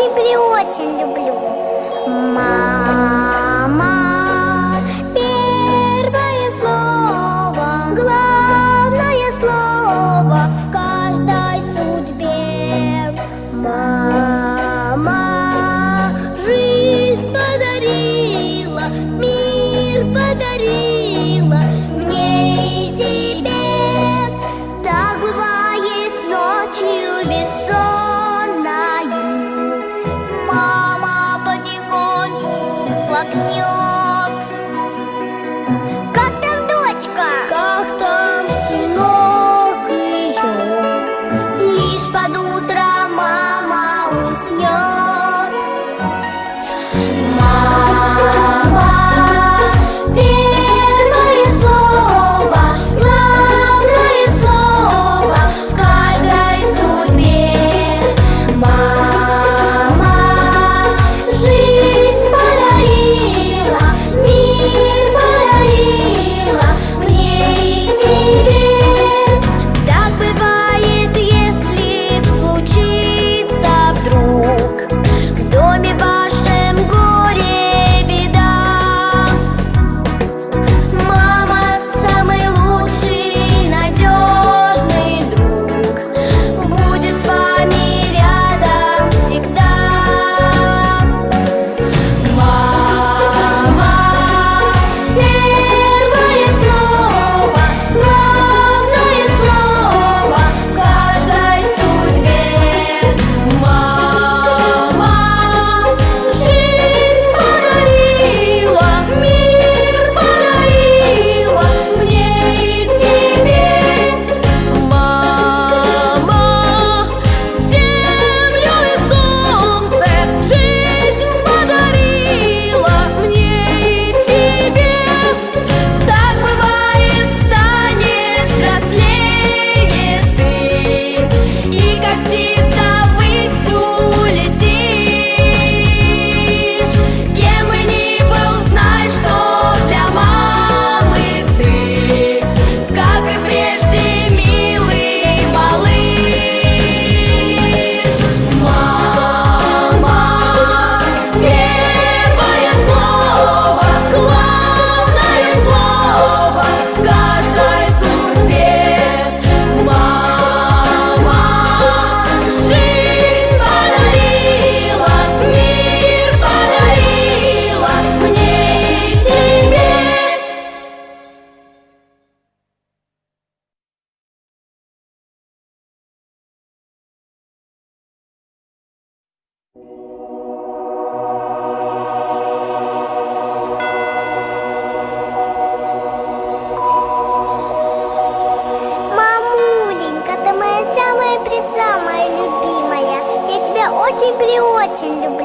очень люблю. Мама, первое слово, главное слово в каждой судьбе. Мама жизнь подарила, мир подарила мне и тебе. Так бывает ночью бессонною. Мама потихоньку всплакнет. Как там дочка? Как там сынок ее? Лишь под утро мама уснет. Мама, первое слово, главное слово в каждой судьбе. Мама жизнь подарила, мир подарила мне и тебе. Так бывает, если случится вдруг в доме вашем горе, беда. Мама самый лучший, надежный друг, будет с вами рядом всегда. Мама, первое слово, главное слово в каждой судьбе. Мама жизнь подарила, мир подарила мне и тебе. Мама землю и солнце, жизнь подарила мне и тебе. Так бывает, станешь взрослее ты, и как птица ввысь улетишь. Кем бы ни был, знай, что для мамы ты, как и прежде, милый малыш. Мама, первое слово, главное слово в каждой судьбе. Мама жизнь подарила, мир подарила мне и тебе. Мамуленька, ты моя самая-пресамая любимая. Я тебя очень-преочень люблю.